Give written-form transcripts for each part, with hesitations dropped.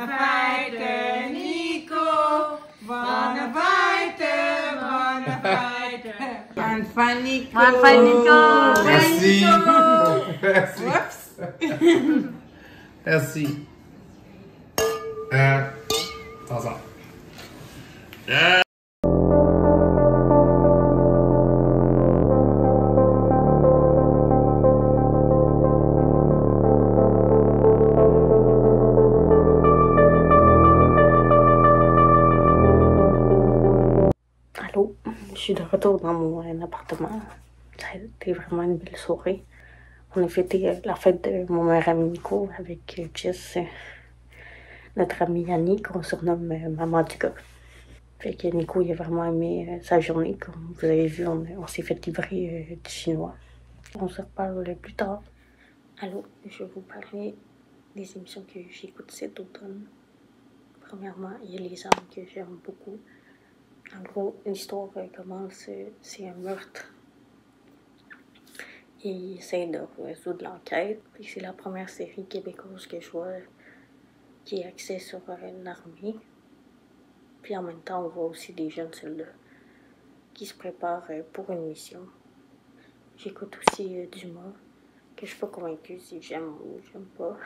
weiter, Nico. Wann weiter, Wann Nico. Wann Nico. Merci. Merci. Oups. Merci. Ensemble. Allô, je suis de retour dans mon appartement. Ça a été vraiment une belle soirée. On a fêté la fête de mon meilleur ami Nico avec Jess, notre amie Annie, qu'on surnomme Maman du gars. Fait que Nico, il a vraiment aimé sa journée. Comme vous avez vu, on s'est fait livrer du chinois. On se reparle plus tard. Allô, je vais vous parler des émissions que j'écoute cet automne. Premièrement, il y a Les Armes que j'aime beaucoup. En gros, l'histoire commence, c'est un meurtre. Et il essaie de résoudre l'enquête. C'est la première série québécoise que je vois qui est axée sur l'armée. Puis en même temps, on voit aussi des jeunes soldats qui se préparent pour une mission. J'écoute aussi Dumas, que je suis pas convaincue si j'aime ou j'aime pas.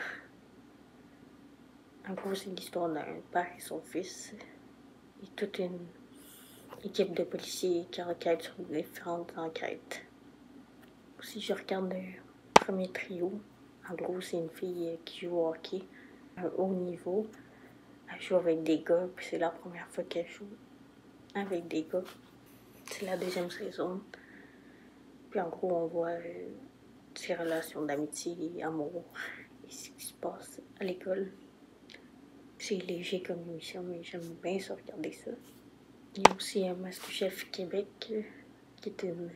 En gros, c'est l'histoire d'un père et son fils. Et toute une équipe de policiers qui enquêtent sur différentes enquêtes. Aussi, je regarde le premier trio. En gros, c'est une fille qui joue au hockey à un haut niveau. Elle joue avec des gars, puis c'est la première fois qu'elle joue avec des gars. C'est la deuxième saison. Puis en gros, on voit ses relations d'amitié et amour et ce qui se passe à l'école. C'est léger comme émission, mais j'aime bien ça, regarder ça. Il y a aussi MasterChef Québec, qui est une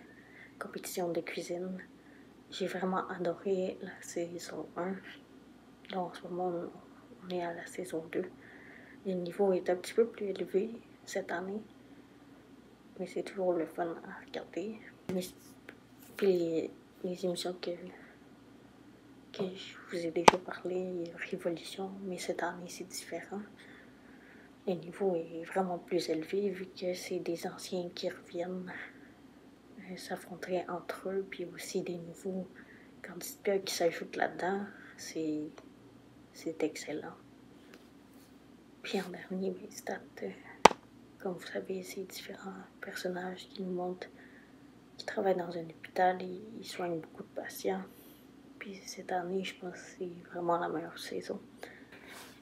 compétition de cuisine. J'ai vraiment adoré la saison 1. Là, en ce moment, on est à la saison 2. Le niveau est un petit peu plus élevé cette année, mais c'est toujours le fun à regarder. Puis les émissions que je vous ai déjà parlé, Révolution, mais cette année c'est différent. Le niveau est vraiment plus élevé vu que c'est des anciens qui reviennent s'affronter entre eux, puis aussi des nouveaux candidats qui s'ajoutent là-dedans. C'est excellent. Puis en dernier, mes stats, comme vous savez, c'est différents personnages qui nous montrent qu'ils travaillent dans un hôpital et ils soignent beaucoup de patients. Puis cette année, je pense que c'est vraiment la meilleure saison.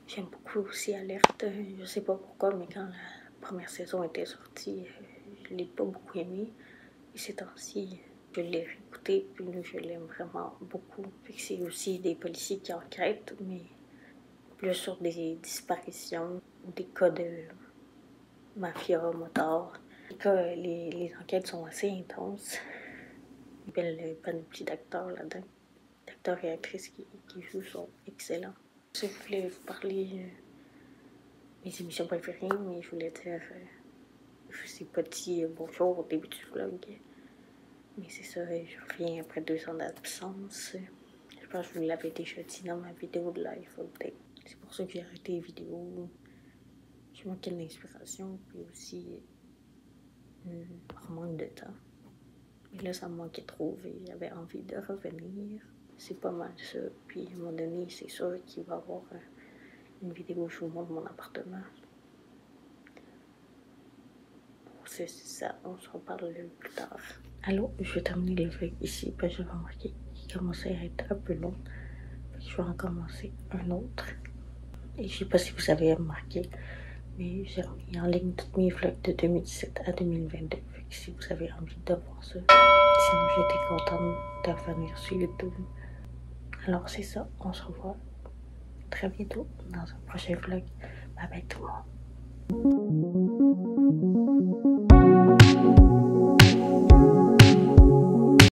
J'aime beaucoup aussi Alerte. Je sais pas pourquoi, mais quand la première saison était sortie, je l'ai pas beaucoup aimé. Et ces temps-ci, je l'ai réécouté, puis je l'aime vraiment beaucoup. Puis c'est aussi des policiers qui enquêtent, mais plus sur des disparitions ou des cas de mafia, motards. Les enquêtes sont assez intenses. Une belle panoplie d'acteurs là-dedans. D'acteurs et actrices qui jouent sont excellents. Je voulais vous parler mes émissions préférées, mais je voulais dire, je vous ai pas dit bonjour au début du vlog. Mais c'est ça, je reviens après 2 ans d'absence. Je pense que je vous l'avais déjà dit dans ma vidéo de live update. C'est pour ça que j'ai arrêté les vidéos. Je manquais d'inspiration, puis aussi par manque de temps. Mais là, ça me manquait trop et j'avais envie de revenir. C'est pas mal ça. Puis à un moment donné, c'est sûr qu'il va y avoir une vidéo où je vous montre mon appartement. C'est ça, on se reparle plus tard. Allô, je vais terminer le vlog ici parce que j'avais remarqué qu'il commençait à être un peu long. Je vais en commencer un autre. Et je sais pas si vous avez remarqué, mais j'ai remis en ligne tous mes vlogs de 2017 à 2022. Fait que si vous avez envie de voir ça, sinon j'étais contente de revenir sur YouTube. Alors c'est ça, on se revoit très bientôt dans un prochain vlog. Bye bye tout le monde.